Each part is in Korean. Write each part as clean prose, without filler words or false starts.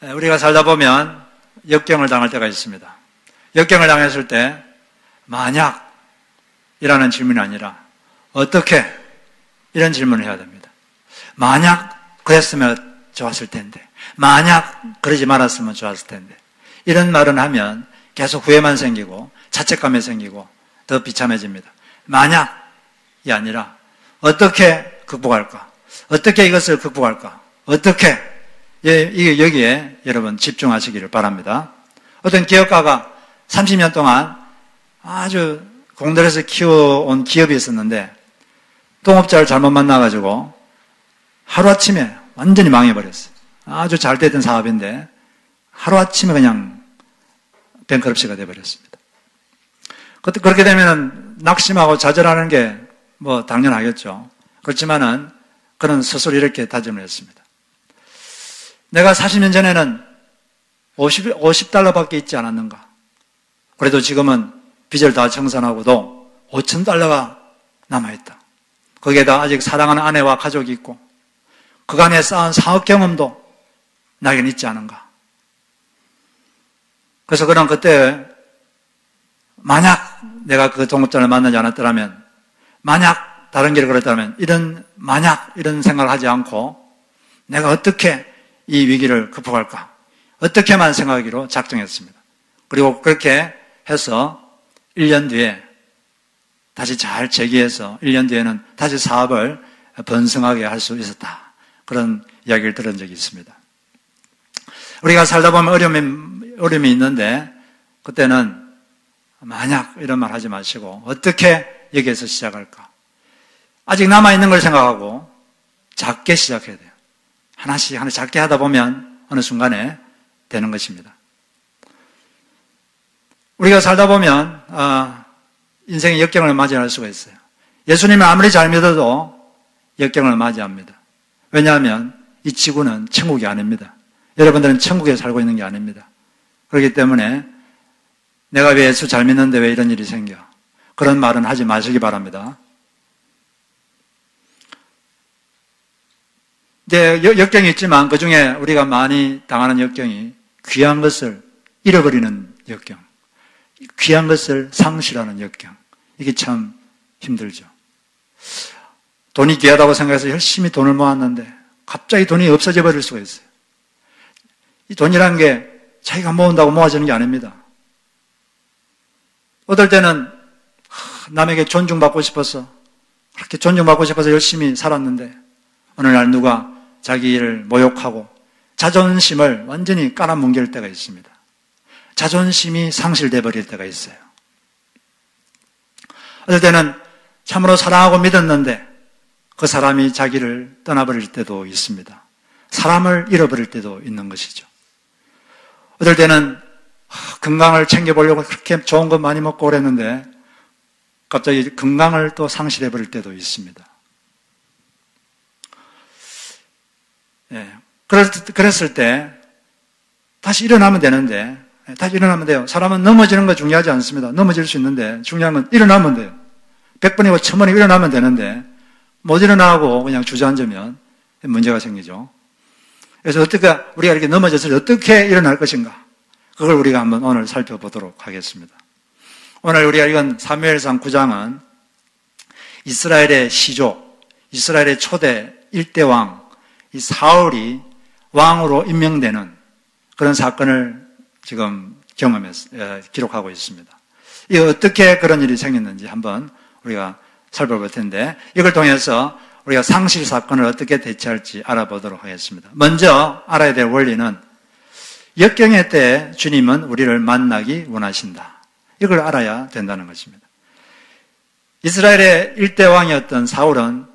우리가 살다 보면 역경을 당할 때가 있습니다. 역경을 당했을 때 만약이라는 질문이 아니라 어떻게 이런 질문을 해야 됩니다. 만약 그랬으면 좋았을 텐데, 만약 그러지 말았으면 좋았을 텐데, 이런 말은 하면 계속 후회만 생기고 자책감이 생기고 더 비참해집니다. 만약이 아니라 어떻게 극복할까? 어떻게 이것을 극복할까? 어떻게? 여기에 여러분 집중하시기를 바랍니다. 어떤 기업가가 30년 동안 아주 공들여서 키워온 기업이 있었는데 동업자를 잘못 만나가지고 하루아침에 완전히 망해버렸어요. 아주 잘 되던 사업인데 하루아침에 그냥 뱅크럽시가 돼버렸습니다. 그렇게 되면 낙심하고 좌절하는 게 뭐 당연하겠죠. 그렇지만은 그는 스스로 이렇게 다짐을 했습니다. 내가 40년 전에는 50달러밖에 있지 않았는가? 그래도 지금은 빚을 다 청산하고도 $5,000가 남아있다. 거기에다 아직 사랑하는 아내와 가족이 있고 그간에 쌓은 사업 경험도 나에겐 있지 않은가? 그래서 그는 그때 만약 내가 그 동업자를 만나지 않았더라면, 만약 다른 길을 걸었다면, 이런 생각을 하지 않고 내가 어떻게 이 위기를 극복할까? 어떻게만 생각하기로 작정했습니다. 그리고 그렇게 해서 1년 뒤에 다시 잘 재기해서 1년 뒤에는 다시 사업을 번성하게 할 수 있었다. 그런 이야기를 들은 적이 있습니다. 우리가 살다 보면 어려움이 있는데 그때는 만약 이런 말 하지 마시고 어떻게 여기에서 시작할까? 아직 남아있는 걸 생각하고 작게 시작해야 돼요. 하나씩 작게 하다 보면 어느 순간에 되는 것입니다. 우리가 살다 보면 인생의 역경을 맞이할 수가 있어요. 예수님을 아무리 잘 믿어도 역경을 맞이합니다. 왜냐하면 이 지구는 천국이 아닙니다. 여러분들은 천국에 살고 있는 게 아닙니다. 그렇기 때문에 내가 왜 예수 잘 믿는데 왜 이런 일이 생겨? 그런 말은 하지 마시기 바랍니다. 네, 역경이 있지만 그 중에 우리가 많이 당하는 역경이 귀한 것을 잃어버리는 역경, 귀한 것을 상실하는 역경. 이게 참 힘들죠. 돈이 귀하다고 생각해서 열심히 돈을 모았는데 갑자기 돈이 없어져 버릴 수가 있어요. 이 돈이라는 게 자기가 모은다고 모아지는 게 아닙니다. 어떨 때는 남에게 존중받고 싶어서, 그렇게 존중받고 싶어서 열심히 살았는데 어느 날 누가 자기를 모욕하고 자존심을 완전히 깔아뭉갤 때가 있습니다. 자존심이 상실돼 버릴 때가 있어요. 어떨 때는 참으로 사랑하고 믿었는데 그 사람이 자기를 떠나버릴 때도 있습니다. 사람을 잃어버릴 때도 있는 것이죠. 어떨 때는 건강을 챙겨보려고 그렇게 좋은 것 많이 먹고 그랬는데 갑자기 건강을 또 상실해버릴 때도 있습니다. 예, 그랬을 때 다시 일어나면 되는데, 다시 일어나면 돼요. 사람은 넘어지는 거 중요하지 않습니다. 넘어질 수 있는데 중요한 건 일어나면 돼요. 100번이고 1000번이고 일어나면 되는데 못 일어나고 그냥 주저앉으면 문제가 생기죠. 그래서 우리가 이렇게 넘어졌을 때 어떻게 일어날 것인가? 그걸 우리가 한번 오늘 살펴보도록 하겠습니다. 오늘 우리가 읽은 사무엘상 9장은 이스라엘의 시조, 이스라엘의 초대 1대 왕, 이 사울이 왕으로 임명되는 그런 사건을 지금 기록하고 있습니다. 이 어떻게 그런 일이 생겼는지 한번 우리가 살펴볼 텐데 이걸 통해서 우리가 상실 사건을 어떻게 대처할지 알아보도록 하겠습니다. 먼저 알아야 될 원리는 역경의 때에 주님은 우리를 만나기 원하신다. 이걸 알아야 된다는 것입니다. 이스라엘의 1대 왕이었던 사울은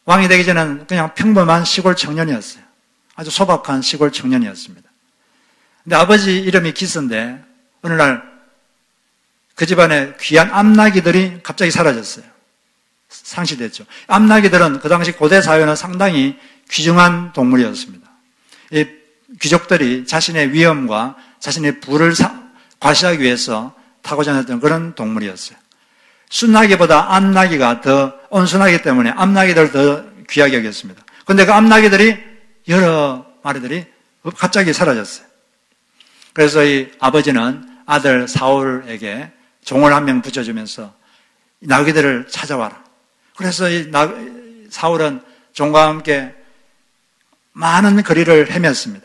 왕이 되기 전에는 그냥 평범한 시골 청년이었어요. 아주 소박한 시골 청년이었습니다. 근데 아버지 이름이 기스인데 어느 날 그 집안에 귀한 암나기들이 갑자기 사라졌어요. 상실됐죠. 암나기들은 그 당시 고대 사회는 상당히 귀중한 동물이었습니다. 이 귀족들이 자신의 위엄과 자신의 부를 과시하기 위해서 타고 다녔던 그런 동물이었어요. 순나기보다 암나기가 더 온순하기 때문에 암나기들을 더 귀하게 여겼습니다. 그런데 그 암나기들이 여러 마리들이 갑자기 사라졌어요. 그래서 이 아버지는 아들 사울에게 종을 한 명 붙여주면서 나귀들을 찾아와라. 그래서 이 사울은 종과 함께 많은 거리를 헤맸습니다.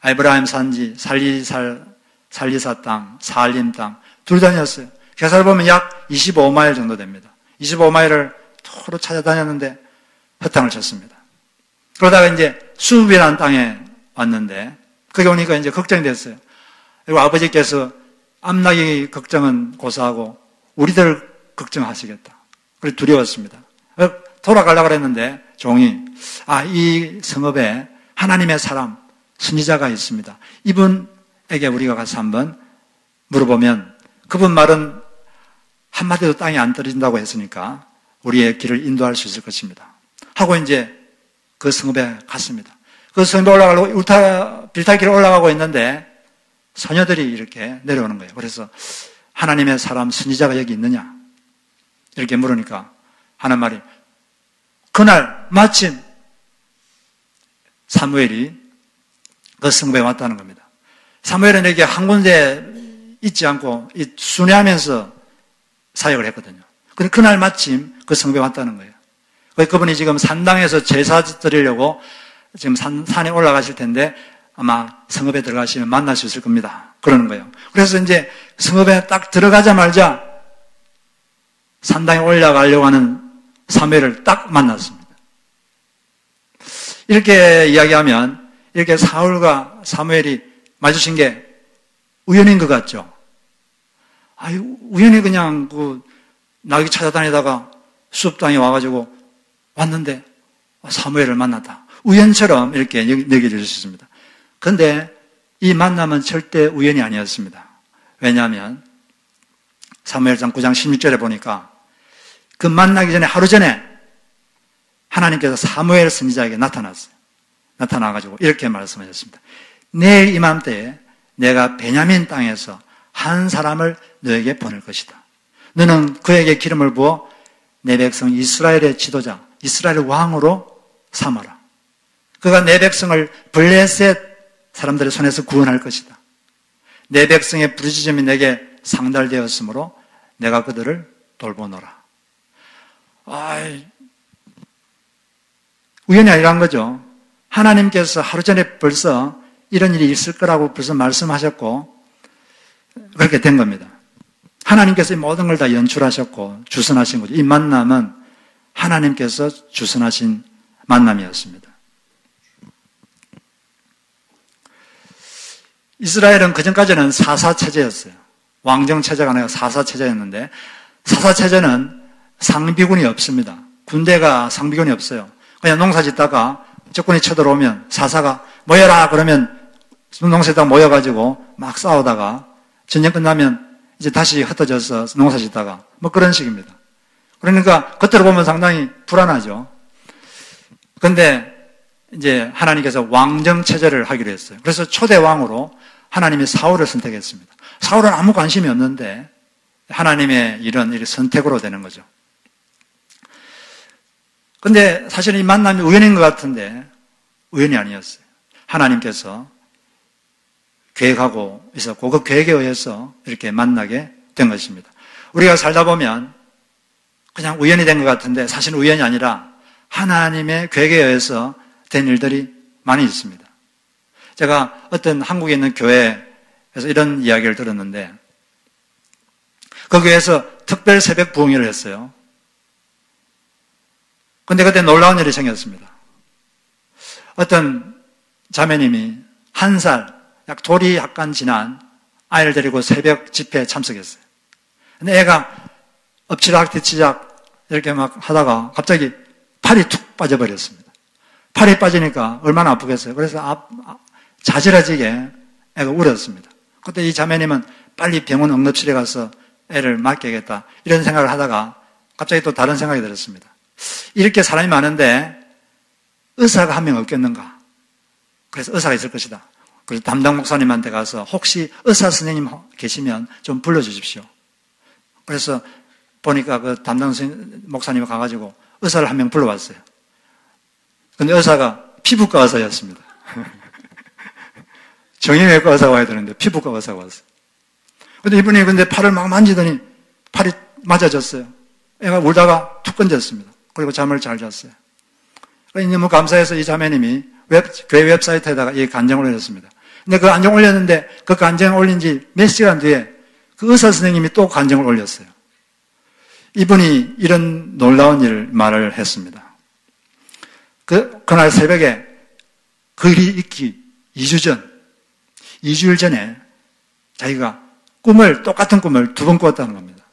에브라임 산지, 살리사 땅, 사알림 땅 둘 다녔어요. 계산을 보면 약 25마일 정도 됩니다. 25마일을 도로 찾아다녔는데 허탕을 쳤습니다. 그러다가 이제 수읍이라는 땅에 왔는데 거기 오니까 이제 걱정이 됐어요. 그리고 아버지께서 암나기 걱정은 고사하고 우리들 걱정하시겠다. 그래서 두려웠습니다. 돌아가려고 그랬는데 종이 이 성읍에 하나님의 사람 선지자가 있습니다. 이분에게 우리가 가서 한번 물어보면 그분 말은 한마디도 땅에 안 떨어진다고 했으니까 우리의 길을 인도할 수 있을 것입니다. 하고 이제 그 성읍에 갔습니다. 그 성읍에 올라가려고 빌타길을 올라가고 있는데 소녀들이 이렇게 내려오는 거예요. 그래서 하나님의 사람 선지자가 여기 있느냐? 이렇게 물으니까 하는 말이 그날 마침 사무엘이 그 성읍에 왔다는 겁니다. 사무엘은 여기 한 군데 있지 않고 순회하면서 사역을 했거든요. 근데 그날 마침 그 성읍에 왔다는 거예요. 그분이 지금 산당에서 제사 드리려고 지금 산에 올라가실 텐데 아마 성읍에 들어가시면 만날 수 있을 겁니다. 그러는 거예요. 그래서 이제 성읍에 딱 들어가자마자 산당에 올라가려고 하는 사무엘을 딱 만났습니다. 이렇게 이야기하면 이렇게 사울과 사무엘이 마주친 게 우연인 것 같죠? 우연히 그냥 나귀 찾아다니다가 숲 땅에 와가지고 왔는데 사무엘을 만났다. 우연처럼 이렇게 여겨질 수 있습니다. 그런데 이 만남은 절대 우연이 아니었습니다. 왜냐하면 사무엘상 9장 16절에 보니까 그 만나기 전에 하루 전에 하나님께서 사무엘 선지자에게 나타났어요. 나타나가지고 이렇게 말씀하셨습니다. 내일 이맘때에 내가 베냐민 땅에서 한 사람을 너에게 보낼 것이다. 너는 그에게 기름을 부어 내 백성 이스라엘의 지도자, 이스라엘 왕으로 삼아라. 그가 내 백성을 블레셋 사람들의 손에서 구원할 것이다. 내 백성의 부르짖음이 내게 상달되었으므로 내가 그들을 돌보노라. 우연이 아니란 거죠. 하나님께서 하루 전에 벌써 이런 일이 있을 거라고 벌써 말씀하셨고 그렇게 된 겁니다. 하나님께서 이 모든 걸 다 연출하셨고 주선하신 거죠. 이 만남은 하나님께서 주선하신 만남이었습니다. 이스라엘은 그전까지는 사사체제였어요. 왕정체제가 아니라 사사체제였는데 사사체제는 상비군이 없습니다. 군대가 상비군이 없어요. 그냥 농사 짓다가 적군이 쳐들어오면 사사가 모여라 그러면 농사짓다가 모여가지고 막 싸우다가 전쟁 끝나면 이제 다시 흩어져서 농사 짓다가 그런 식입니다. 그러니까 겉으로 보면 상당히 불안하죠. 그런데 이제 하나님께서 왕정체제를 하기로 했어요. 그래서 초대 왕으로 하나님이 사울을 선택했습니다. 사울은 아무 관심이 없는데 하나님의 이런 선택으로 되는 거죠. 근데 사실 이 만남이 우연인 것 같은데 우연이 아니었어요. 하나님께서 계획하고 있었고 그 계획에 의해서 이렇게 만나게 된 것입니다. 우리가 살다 보면 그냥 우연이 된 것 같은데 사실은 우연이 아니라 하나님의 계획에 의해서 된 일들이 많이 있습니다. 제가 어떤 한국에 있는 교회에서 이런 이야기를 들었는데 그 교회에서 특별 새벽 부흥회를 했어요. 근데 그때 놀라운 일이 생겼습니다. 어떤 자매님이 1살, 약 돌이 약간 지난 아이를 데리고 새벽 집회에 참석했어요. 근데 애가 엎치락 뒤치락 이렇게 막 하다가 갑자기 팔이 툭 빠져버렸습니다. 팔이 빠지니까 얼마나 아프겠어요. 그래서 자지러지게 애가 울었습니다. 그때 이 자매님은 빨리 병원 응급실에 가서 애를 맡겨야겠다 이런 생각을 하다가 갑자기 또 다른 생각이 들었습니다. 이렇게 사람이 많은데 의사가 한 명 없겠는가? 그래서 의사가 있을 것이다. 그래서 담당 목사님한테 가서 혹시 의사 선생님 계시면 좀 불러주십시오. 그래서 보니까 그 담당 목사님이 가가지고 의사를 한 명 불러왔어요. 근데 의사가 피부과 의사였습니다. 정형외과 의사가 와야 되는데 피부과 의사가 왔어요. 근데 이분이 팔을 막 만지더니 팔이 맞아졌어요. 애가 울다가 툭 건졌습니다. 그리고 잠을 잘 잤어요. 너무 감사해서 이 자매님이 교회 웹사이트에다가 이 간증을 올렸습니다. 근데 그 간증을 올렸는데 그 간증을 올린 지 몇 시간 뒤에 그 의사 선생님이 또 간증을 올렸어요. 이분이 이런 놀라운 말을 했습니다. 그날 새벽에 그 일이 있기 2주일 전에 자기가 똑같은 꿈을 2번 꾸었다는 겁니다.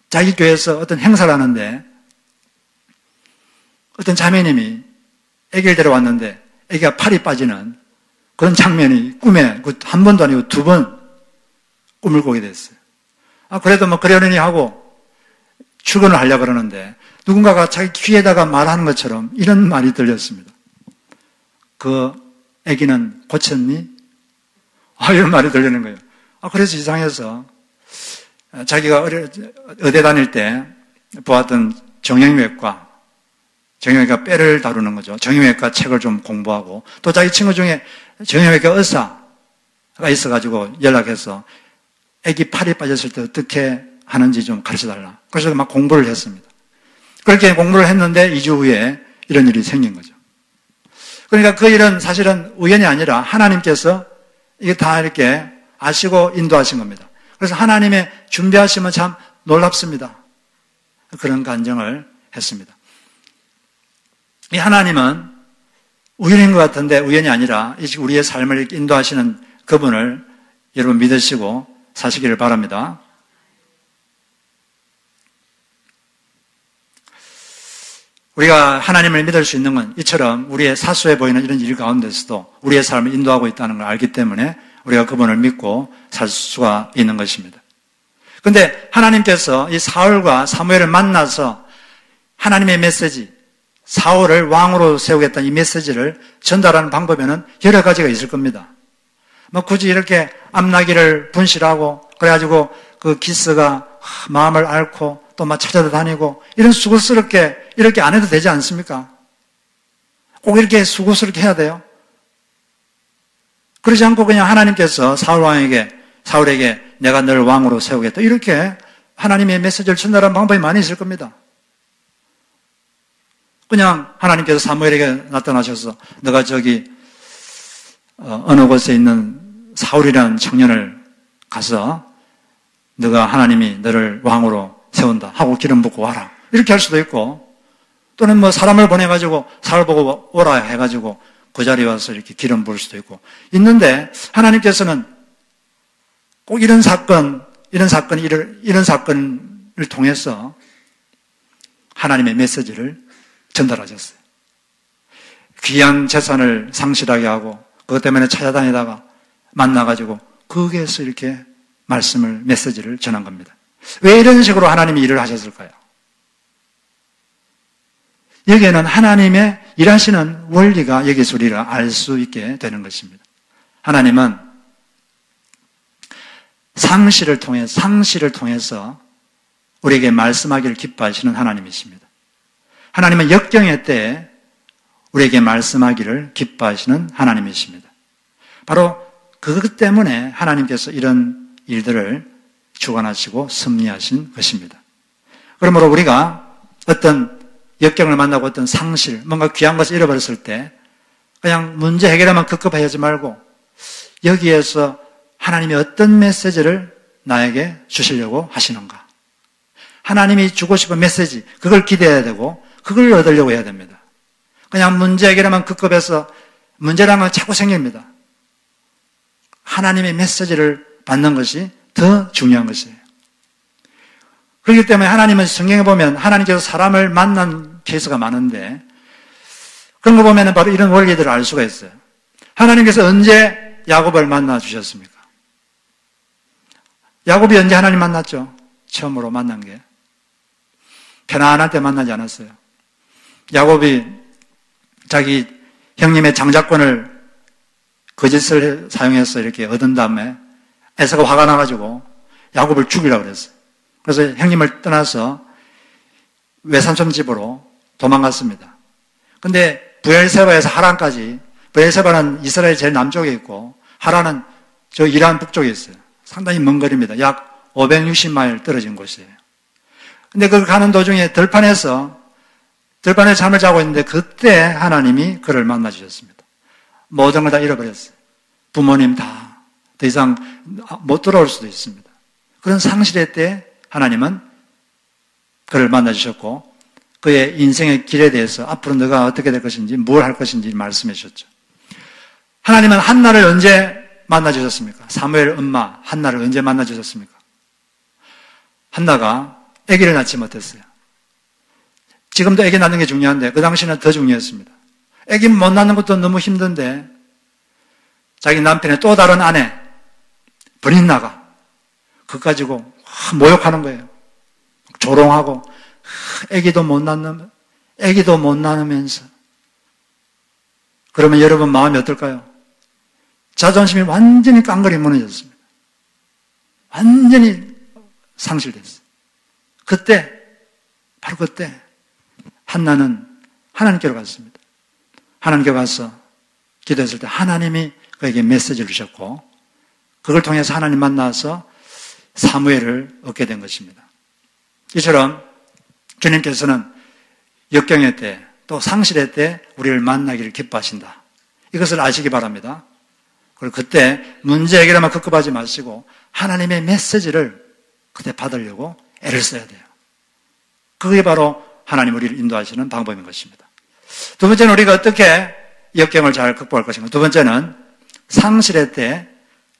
자기 교회에서 어떤 행사를 하는데 어떤 자매님이 아기를 데려왔는데 아기가 팔이 빠지는 그런 장면이 꿈에 한 번도 아니고 2번 꿈을 꾸게 됐어요. 그래도 그러려니 하고 출근을 하려고 그러는데 누군가가 자기 귀에다가 말하는 것처럼 이런 말이 들렸습니다. 그 아기는 고쳤니? 이런 말이 들리는 거예요. 그래서 이상해서 자기가 의대 다닐 때 보았던 정형외과 뼈를 다루는 거죠. 정형외과 책을 좀 공부하고 또 자기 친구 중에 정형외과 의사가 있어가지고 연락해서 아기 팔이 빠졌을 때 어떻게 하는지 좀 가르쳐달라. 그래서 막 공부를 했습니다. 그렇게 공부를 했는데 2주 후에 이런 일이 생긴 거죠. 그러니까 그 일은 사실은 우연이 아니라 하나님께서 이게 다 이렇게 아시고 인도하신 겁니다. 그래서 하나님의 준비하심은 참 놀랍습니다. 그런 간증을 했습니다. 이 하나님은 우연인 것 같은데 우연이 아니라 우리의 삶을 이렇게 인도하시는 그분을 여러분 믿으시고 사시기를 바랍니다. 우리가 하나님을 믿을 수 있는 건 이처럼 우리의 사소해 보이는 이런 일 가운데서도 우리의 삶을 인도하고 있다는 걸 알기 때문에 우리가 그분을 믿고 살 수가 있는 것입니다. 그런데 하나님께서 이 사울과 사무엘을 만나서 하나님의 메시지, 사울을 왕으로 세우겠다는 이 메시지를 전달하는 방법에는 여러 가지가 있을 겁니다. 굳이 이렇게 암나기를 분실하고 그래가지고 그 기스가 마음을 앓고 또 막 찾아다니고 이런 수고스럽게 이렇게 안 해도 되지 않습니까? 꼭 이렇게 수고스럽게 해야 돼요? 그러지 않고 그냥 하나님께서 사울에게 내가 너를 왕으로 세우겠다 이렇게 하나님의 메시지를 전달하는 방법이 많이 있을 겁니다. 그냥 하나님께서 사무엘에게 나타나셔서 너가 저기 어느 곳에 있는 사울이라는 청년을 가서 너가 하나님이 너를 왕으로 세운다 하고 기름 붓고 와라 이렇게 할 수도 있고 또는 사람을 보내가지고 사울 보고 오라 해가지고 그 자리에 와서 이렇게 기름 부을 수도 있고 있는데 하나님께서는 꼭 이런 사건을 통해서 하나님의 메시지를 전달하셨어요. 귀한 재산을 상실하게 하고 그것 때문에 찾아다니다가 만나가지고 거기에서 이렇게 메시지를 전한 겁니다. 왜 이런 식으로 하나님이 일을 하셨을까요? 여기에는 하나님의 일하시는 원리가 여기서 우리가 알 수 있게 되는 것입니다. 하나님은 상시를 통해서 우리에게 말씀하기를 기뻐하시는 하나님이십니다. 하나님은 역경의 때에 우리에게 말씀하기를 기뻐하시는 하나님이십니다. 바로 그것 때문에 하나님께서 이런 일들을 주관하시고 섭리하신 것입니다. 그러므로 우리가 어떤 역경을 만나고 어떤 상실, 뭔가 귀한 것을 잃어버렸을 때 그냥 문제 해결하면 급급하지 말고 여기에서 하나님이 어떤 메시지를 나에게 주시려고 하시는가. 하나님이 주고 싶은 메시지, 그걸 기대해야 되고 그걸 얻으려고 해야 됩니다. 그냥 문제 해결하면 급급해서 문제라면 자꾸 생깁니다. 하나님의 메시지를 받는 것이 더 중요한 것이에요. 그렇기 때문에 하나님은 성경에 보면 하나님께서 사람을 만난 케이스가 많은데 그런 거 보면 바로 이런 원리들을 알 수가 있어요. 하나님께서 언제 야곱을 만나 주셨습니까? 야곱이 언제 하나님 만났죠? 처음으로 만난 게 편안할 때 만나지 않았어요. 야곱이 자기 형님의 장자권을 거짓을 사용해서 이렇게 얻은 다음에 에서가 화가 나가지고 야곱을 죽이려고 그랬어요. 그래서 형님을 떠나서 외삼촌 집으로 도망갔습니다. 근데 브엘세바에서 하란까지, 브엘세바는 이스라엘 제일 남쪽에 있고 하란은 저 이란 북쪽에 있어요. 상당히 먼 거리입니다. 약 560마일 떨어진 곳이에요. 근데 그 가는 도중에 들판에서 잠을 자고 있는데 그때 하나님이 그를 만나 주셨습니다. 모든 걸 다 잃어버렸어요. 부모님 다 더 이상 못 돌아올 수도 있습니다. 그런 상실의 때 하나님은 그를 만나 주셨고 그의 인생의 길에 대해서 앞으로 너가 어떻게 될 것인지 뭘 할 것인지 말씀해 주셨죠. 하나님은 한나를 언제 만나 주셨습니까? 사무엘 엄마 한나를 언제 만나 주셨습니까? 한나가 아기를 낳지 못했어요. 지금도 아기 낳는 게 중요한데 그 당시는 더 중요했습니다. 아기 못 낳는 것도 너무 힘든데 자기 남편의 또 다른 아내 버린나가 그거 가지고 모욕하는 거예요. 조롱하고 아기도 못 낳으면서 그러면 여러분 마음이 어떨까요? 자존심이 완전히 깡그리 무너졌습니다. 완전히 상실됐어요. 바로 그때 한나는 하나님께로 갔습니다. 하나님께 가서 기도했을 때 하나님이 그에게 메시지를 주셨고 그걸 통해서 하나님 만나서 사무엘을 얻게 된 것입니다. 이처럼 주님께서는 역경의 때 또 상실의 때 우리를 만나기를 기뻐하신다. 이것을 아시기 바랍니다. 그리고 그때 문제 해결에만 급급하지 마시고 하나님의 메시지를 그때 받으려고 애를 써야 돼요. 그게 바로 하나님 우리를 인도하시는 방법인 것입니다. 두 번째는 우리가 어떻게 역경을 잘 극복할 것인가. 두 번째는 상실의 때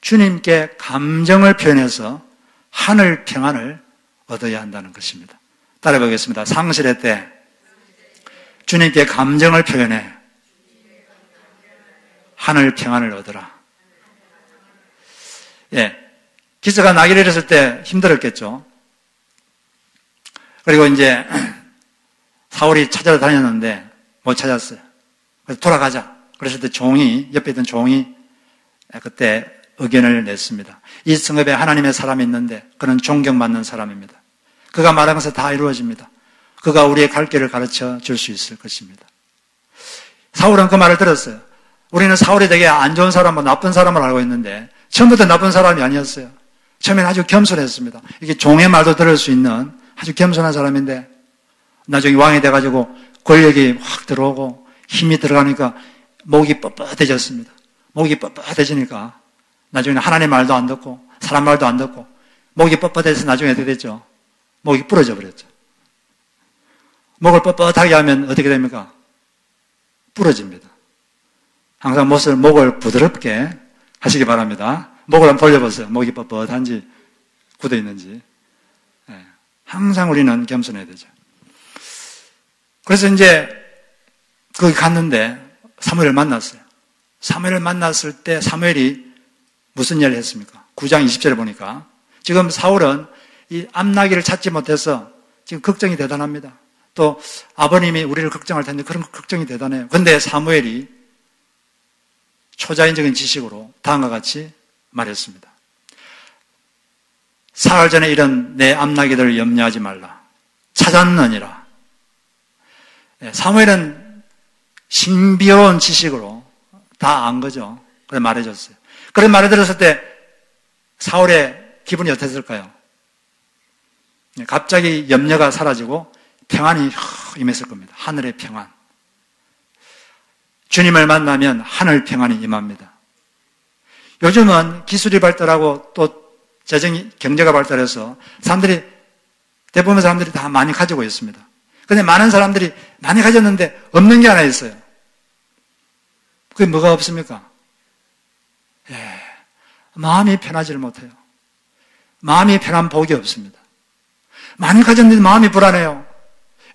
주님께 감정을 표현해서 하늘 평안을 얻어야 한다는 것입니다. 따라해 보겠습니다. 상실의 때 주님께 감정을 표현해 하늘 평안을 얻어라. 예, 기사가 나귀를 잃었을 때 힘들었겠죠. 그리고 이제 사울이 찾아러 다녔는데 못 찾았어요. 그래서 돌아가자. 그랬을 때 옆에 있던 종이 그때 의견을 냈습니다. 이 성읍에 하나님의 사람이 있는데 그는 존경받는 사람입니다. 그가 말한 것은 다 이루어집니다. 그가 우리의 갈 길을 가르쳐 줄 수 있을 것입니다. 사울은 그 말을 들었어요. 우리는 사울이 되게 안 좋은 사람, 나쁜 사람을 알고 있는데 처음부터 나쁜 사람이 아니었어요. 처음에는 아주 겸손했습니다. 이게 종의 말도 들을 수 있는 아주 겸손한 사람인데 나중에 왕이 돼가지고 권력이 확 들어오고 힘이 들어가니까 목이 뻣뻣해졌습니다. 목이 뻣뻣해지니까 나중에는 하나님 말도 안 듣고 사람 말도 안 듣고 목이 뻣뻣해서 나중에 어떻게 됐죠? 목이 부러져 버렸죠. 목을 뻣뻣하게 하면 어떻게 됩니까? 부러집니다. 항상 목을 부드럽게 하시기 바랍니다. 목을 한번 돌려보세요. 목이 뻣뻣한지 굳어있는지. 네. 항상 우리는 겸손해야 되죠. 그래서 이제 거기 갔는데 사무엘을 만났어요. 사무엘을 만났을 때 사무엘이 무슨 일을 했습니까? 9장 20절에 보니까 지금 사울은 이 암나귀를 찾지 못해서 지금 걱정이 대단합니다. 또 아버님이 우리를 걱정할 텐데 그런 걱정이 대단해요. 그런데 사무엘이 초자연적인 지식으로 다음과 같이 말했습니다. 사흘 전에 이런 내 암나귀들을 염려하지 말라. 찾았느니라. 사무엘은 신비로운 지식으로 다 안 거죠. 그래 말해줬어요. 그런 말을 들었을 때 사울의 기분이 어땠을까요? 갑자기 염려가 사라지고 평안이 임했을 겁니다. 하늘의 평안. 주님을 만나면 하늘 평안이 임합니다. 요즘은 기술이 발달하고 또 경제가 발달해서 대부분 사람들이 다 많이 가지고 있습니다. 그런데 많은 사람들이 많이 가졌는데 없는 게 하나 있어요. 그게 뭐가 없습니까? 마음이 편하지를 못해요. 마음이 편한 복이 없습니다. 많이 가졌는데 마음이 불안해요.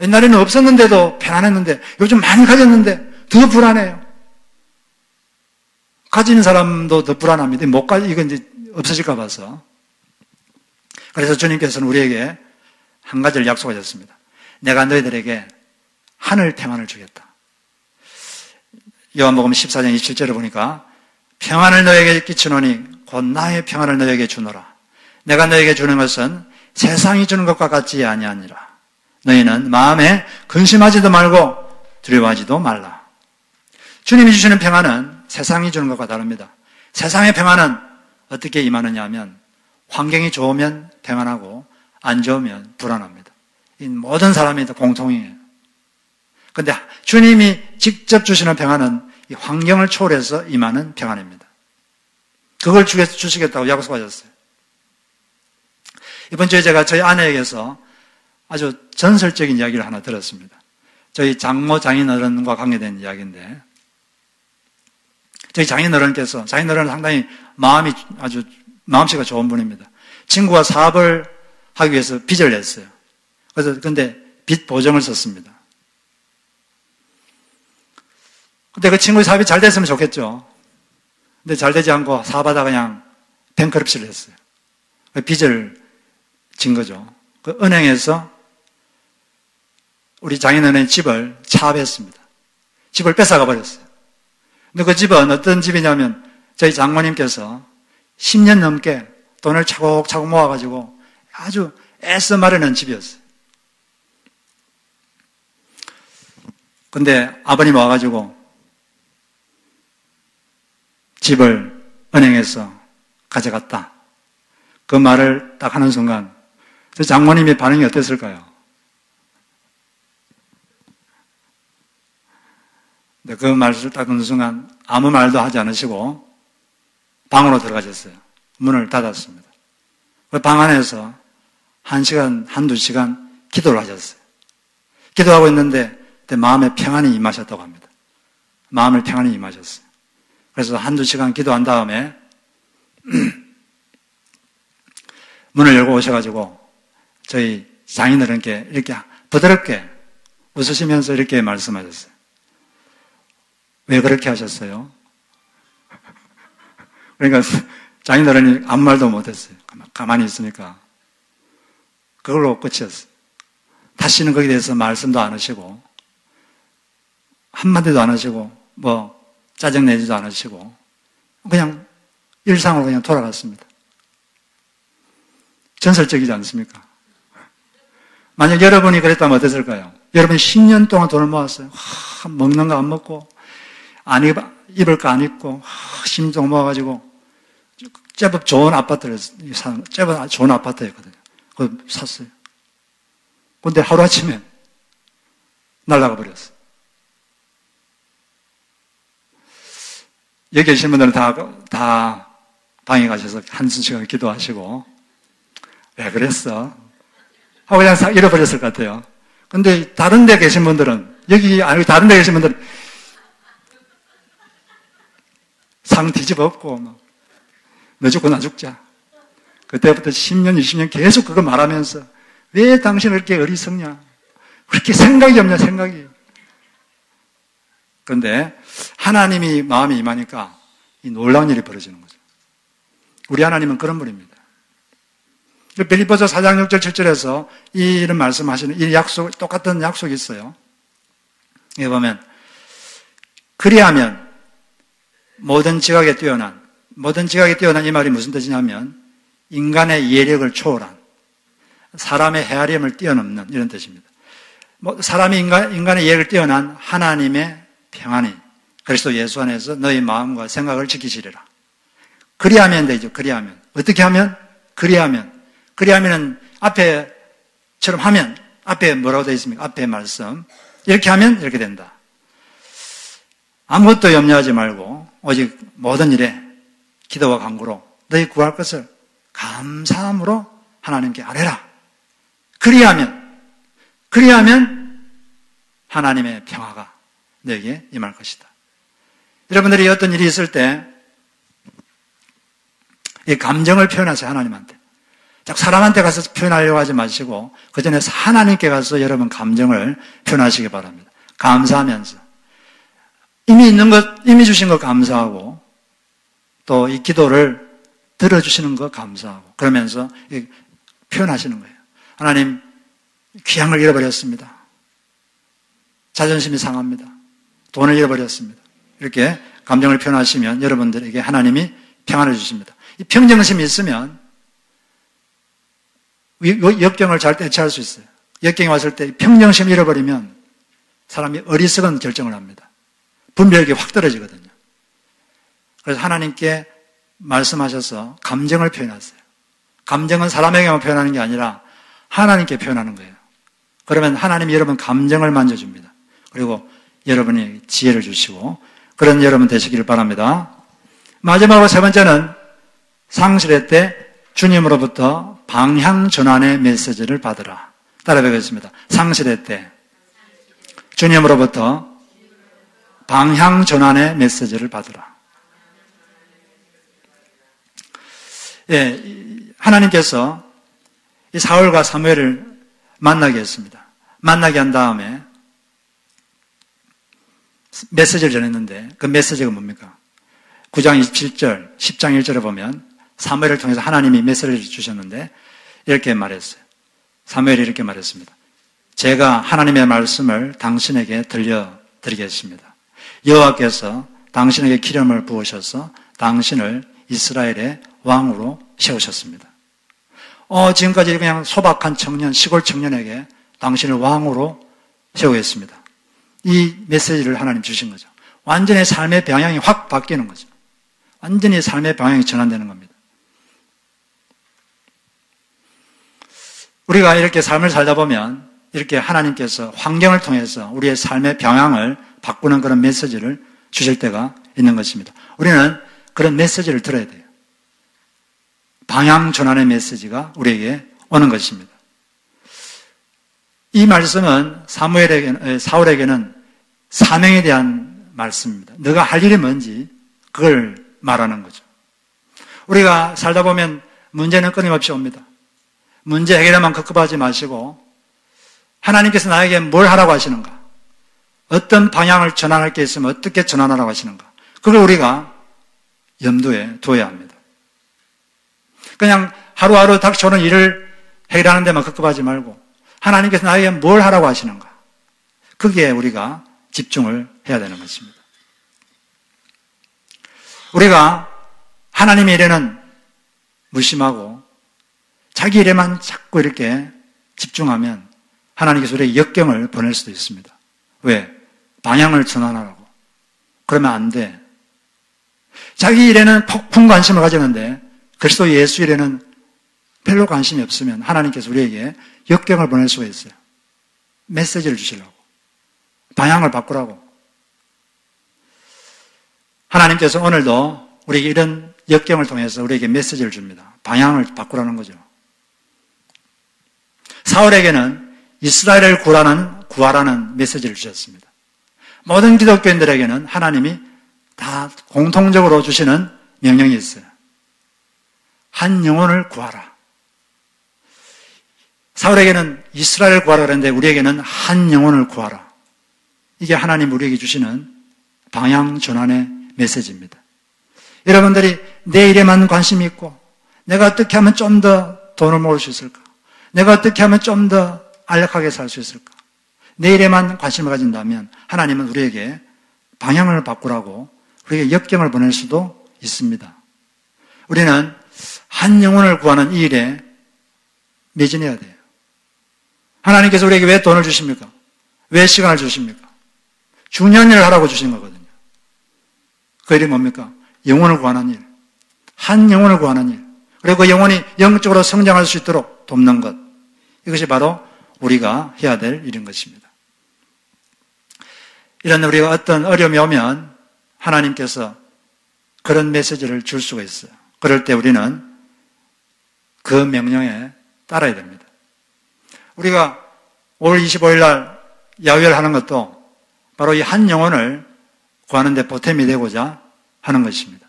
옛날에는 없었는데도 편안했는데 요즘 많이 가졌는데 더 불안해요. 가진 사람도 더 불안합니다. 이건 이제 없어질까 봐서. 그래서 주님께서는 우리에게 한 가지를 약속하셨습니다. 내가 너희들에게 하늘 평안을 주겠다. 요한복음 14장 27절을 보니까 평안을 너에게 끼치노니 곧 나의 평안을 너에게 주노라. 내가 너에게 주는 것은 세상이 주는 것과 같지 아니하니라. 너희는 마음에 근심하지도 말고 두려워하지도 말라. 주님이 주시는 평안은 세상이 주는 것과 다릅니다. 세상의 평안은 어떻게 임하느냐 하면 환경이 좋으면 평안하고 안 좋으면 불안합니다. 이 모든 사람이 다 공통이에요. 그런데 주님이 직접 주시는 평안은 이 환경을 초월해서 임하는 평안입니다. 그걸 주시겠다고 약속하셨어요. 이번 주에 제가 저희 아내에게서 아주 전설적인 이야기를 하나 들었습니다. 저희 장모 장인어른과 관계된 이야기인데, 저희 장인어른은 상당히 마음씨가 좋은 분입니다. 친구가 사업을 하기 위해서 빚을 냈어요. 근데 빚 보증을 썼습니다. 근데 그 친구의 사업이 잘 됐으면 좋겠죠. 근데 잘 되지 않고 사업하다가 그냥 뱅크럽시를 했어요. 빚을 진 거죠. 그 은행에서 우리 장인어른의 집을 차압했습니다. 집을 뺏어가 버렸어요. 근데 그 집은 어떤 집이냐면 저희 장모님께서 10년 넘게 돈을 차곡차곡 모아가지고 아주 애써 마련한 집이었어요. 근데 아버님 와가지고 집을 은행에서 가져갔다. 그 말을 딱 하는 순간 저 장모님의 반응이 어땠을까요? 근데 그 말을 딱 듣는 순간 아무 말도 하지 않으시고 방으로 들어가셨어요. 문을 닫았습니다. 그 방 안에서 1시간, 한두 시간 기도를 하셨어요. 기도하고 있는데 그때 마음에 평안이 임하셨다고 합니다. 마음을 평안이 임하셨어요. 그래서 한두 시간 기도한 다음에 문을 열고 오셔가지고 저희 장인어른께 이렇게 부드럽게 웃으시면서 이렇게 말씀하셨어요. 왜 그렇게 하셨어요? 그러니까 장인어른이 아무 말도 못했어요. 가만히 있으니까. 그걸로 끝이었어요. 다시는 거기에 대해서 말씀도 안 하시고 한마디도 안 하시고 짜증내지도 않으시고 그냥 일상으로 그냥 돌아갔습니다. 전설적이지 않습니까? 만약 여러분이 그랬다면 어땠을까요? 여러분이 10년 동안 돈을 모았어요. 먹는 거 안 먹고 입을 거 안 입고 힘도 모아가지고 제법 좋은 아파트를 제법 좋은 아파트였거든요. 그걸 샀어요. 근데 하루아침에 날아가 버렸어요. 여기 계신 분들은 다 방에 가셔서 한두 시간 기도하시고 왜 그랬어? 하고 그냥 잃어버렸을 것 같아요. 근데 다른 데 계신 분들은 다른 데 계신 분들은 상 뒤집어 엎고 너 죽고 나 죽자. 그때부터 10년, 20년 계속 그거 말하면서 왜 당신은 그렇게 어리석냐? 그렇게 생각이 없냐, 생각이. 그런데 하나님이 마음에 임하니까 이 놀라운 일이 벌어지는 거죠. 우리 하나님은 그런 분입니다. 빌립보서 4장 6절 7절에서 이런 말씀하시는 이 똑같은 약속이 있어요. 여기 보면 그리하면 모든 지각에 뛰어난 이 말이 무슨 뜻이냐면 인간의 이해력을 초월한 사람의 헤아림을 뛰어넘는 이런 뜻입니다. 사람이 인간의 이해를 뛰어난 하나님의 평안이 그리스도 예수 안에서 너희 마음과 생각을 지키시리라. 그리하면 되죠. 그리하면 어떻게 하면? 그리하면은 앞에처럼 하면 앞에 뭐라고 되어 있습니까? 앞에 말씀 이렇게 하면 이렇게 된다. 아무것도 염려하지 말고 오직 모든 일에 기도와 간구로 너희 구할 것을 감사함으로 하나님께 아뢰라. 그리하면 하나님의 평화가 너에게 임할 것이다. 여러분들이 어떤 일이 있을 때 이 감정을 표현하세요. 하나님한테. 자꾸 사람한테 가서 표현하려고 하지 마시고 그 전에 하나님께 가서 여러분 감정을 표현하시기 바랍니다. 감사하면서 이미 주신 거 감사하고 또 이 기도를 들어주시는 거 감사하고 그러면서 표현하시는 거예요. 하나님 귀한 걸 잃어버렸습니다. 자존심이 상합니다. 돈을 잃어버렸습니다. 이렇게 감정을 표현하시면 여러분들에게 하나님이 평안을 주십니다. 이 평정심이 있으면 역경을 잘 대처할 수 있어요. 역경이 왔을 때 평정심 잃어버리면 사람이 어리석은 결정을 합니다. 분별력이 확 떨어지거든요. 그래서 하나님께 말씀하셔서 감정을 표현하세요. 감정은 사람에게만 표현하는 게 아니라 하나님께 표현하는 거예요. 그러면 하나님이 여러분 감정을 만져줍니다. 그리고 여러분이 지혜를 주시고 그런 여러분 되시기를 바랍니다. 마지막으로 세 번째는 상실의 때 주님으로부터 방향 전환의 메시지를 받으라. 따라 배우겠습니다. 상실의 때 주님으로부터 방향 전환의 메시지를 받으라. 예, 하나님께서 이 사울과 사무엘을 만나게 했습니다. 만나게 한 다음에 메시지를 전했는데 그 메시지가 뭡니까? 9장 27절, 10장 1절에 보면 사무엘을 통해서 하나님이 메시지를 주셨는데 이렇게 말했어요. 사무엘이 이렇게 말했습니다. 제가 하나님의 말씀을 당신에게 들려드리겠습니다. 여호와께서 당신에게 기름을 부으셔서 당신을 이스라엘의 왕으로 세우셨습니다. 지금까지 그냥 소박한 청년, 시골 청년에게 당신을 왕으로 세우겠습니다. 이 메시지를 하나님 주신 거죠. 완전히 삶의 방향이 확 바뀌는 거죠. 완전히 삶의 방향이 전환되는 겁니다. 우리가 이렇게 삶을 살다 보면 이렇게 하나님께서 환경을 통해서 우리의 삶의 방향을 바꾸는 그런 메시지를 주실 때가 있는 것입니다. 우리는 그런 메시지를 들어야 돼요. 방향 전환의 메시지가 우리에게 오는 것입니다. 이 말씀은 사울에게는 사명에 대한 말씀입니다. 너가 할 일이 뭔지 그걸 말하는 거죠. 우리가 살다 보면 문제는 끊임없이 옵니다. 문제 해결에만 급급하지 마시고 하나님께서 나에게 뭘 하라고 하시는가? 어떤 방향을 전환할 게 있으면 어떻게 전환하라고 하시는가? 그걸 우리가 염두에 두어야 합니다. 그냥 하루하루 닥쳐오는 일을 해결하는 데만 급급하지 말고 하나님께서 나에게 뭘 하라고 하시는가? 거기에 우리가 집중을 해야 되는 것입니다. 우리가 하나님의 일에는 무심하고 자기 일에만 자꾸 이렇게 집중하면 하나님께서 우리에게 역경을 보낼 수도 있습니다. 왜? 방향을 전환하라고. 그러면 안 돼. 자기 일에는 폭풍 관심을 가지는데 그리스도 예수 일에는 별로 관심이 없으면 하나님께서 우리에게 역경을 보낼 수가 있어요. 메시지를 주시려고. 방향을 바꾸라고. 하나님께서 오늘도 우리에게 이런 역경을 통해서 우리에게 메시지를 줍니다. 방향을 바꾸라는 거죠. 사울에게는 이스라엘을 구하라는 메시지를 주셨습니다. 모든 기독교인들에게는 하나님이 다 공통적으로 주시는 명령이 있어요. 한 영혼을 구하라. 사울에게는 이스라엘을 구하라 그랬는데 우리에게는 한 영혼을 구하라. 이게 하나님 우리에게 주시는 방향 전환의 메시지입니다. 여러분들이 내 일에만 관심이 있고 내가 어떻게 하면 좀 더 돈을 모을 수 있을까? 내가 어떻게 하면 좀 더 안락하게 살 수 있을까? 내 일에만 관심을 가진다면 하나님은 우리에게 방향을 바꾸라고 우리에게 역경을 보낼 수도 있습니다. 우리는 한 영혼을 구하는 이 일에 매진해야 돼요. 하나님께서 우리에게 왜 돈을 주십니까? 왜 시간을 주십니까? 중요한 일을 하라고 주신 거거든요. 그 일이 뭡니까? 영혼을 구하는 일. 한 영혼을 구하는 일. 그리고 그 영혼이 영적으로 성장할 수 있도록 돕는 것. 이것이 바로 우리가 해야 될 일인 것입니다. 이런 우리가 어떤 어려움이 오면 하나님께서 그런 메시지를 줄 수가 있어요. 그럴 때 우리는 그 명령에 따라야 됩니다. 우리가 5월 25일 날 야유회를 하는 것도 바로 이 한 영혼을 구하는 데 보탬이 되고자 하는 것입니다.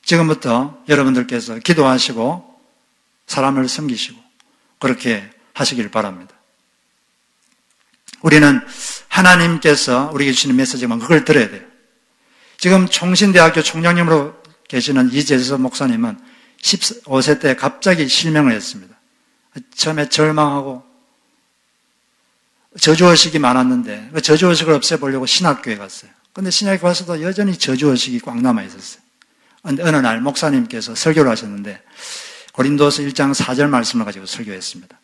지금부터 여러분들께서 기도하시고 사람을 섬기시고 그렇게 하시길 바랍니다. 우리는 하나님께서 우리에게 주시는 메시지만 그걸 들어야 돼요. 지금 총신대학교 총장님으로 계시는 이재서 목사님은 15세 때 갑자기 실명을 했습니다. 처음에 절망하고 저주의식이 많았는데 그 저주의식을 없애보려고 신학교에 갔어요. 근데 신학교에 가서도 여전히 저주의식이 꽉 남아 있었어요. 근데 어느 날 목사님께서 설교를 하셨는데 고린도서 1장 4절 말씀을 가지고 설교했습니다.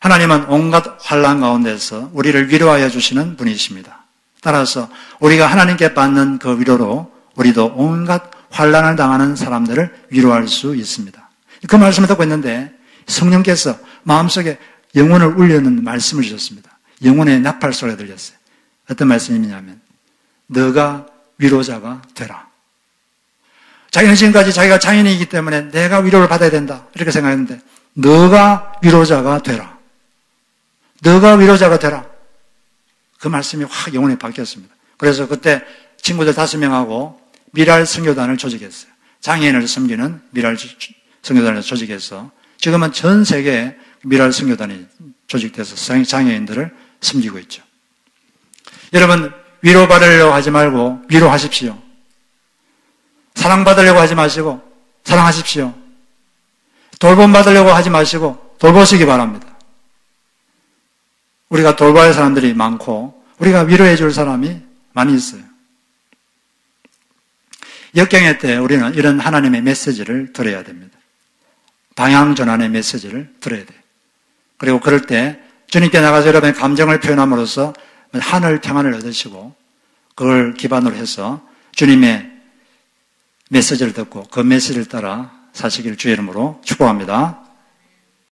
하나님은 온갖 환난 가운데서 우리를 위로하여 주시는 분이십니다. 따라서 우리가 하나님께 받는 그 위로로 우리도 온갖 환난을 당하는 사람들을 위로할 수 있습니다. 그 말씀을 듣고 있는데 성령께서 마음속에 영혼을 울리는 말씀을 주셨습니다. 영혼의 나팔 소리가 들렸어요. 어떤 말씀이냐면 너가 위로자가 되라. 자기는 지금까지 자기가 장인이기 때문에 내가 위로를 받아야 된다 이렇게 생각했는데 너가 위로자가 되라. 너가 위로자가 되라. 그 말씀이 확 영혼에 박혔습니다. 그래서 그때 친구들 5명하고 미랄 선교단을 조직했어요. 장애인을 섬기는 미랄 선교단을 조직해서 지금은 전 세계에 미랄 선교단이 조직돼서 장애인들을 섬기고 있죠. 여러분 위로받으려고 하지 말고 위로하십시오. 사랑받으려고 하지 마시고 사랑하십시오. 돌봄받으려고 하지 마시고 돌보시기 바랍니다. 우리가 돌봐야 할 사람들이 많고 우리가 위로해 줄 사람이 많이 있어요. 역경의 때 우리는 이런 하나님의 메시지를 들어야 됩니다. 방향 전환의 메시지를 들어야 돼요. 그리고 그럴 때 주님께 나가서 여러분의 감정을 표현함으로써 하늘 평안을 얻으시고 그걸 기반으로 해서 주님의 메시지를 듣고 그 메시지를 따라 사시길 주의 이름으로 축복합니다.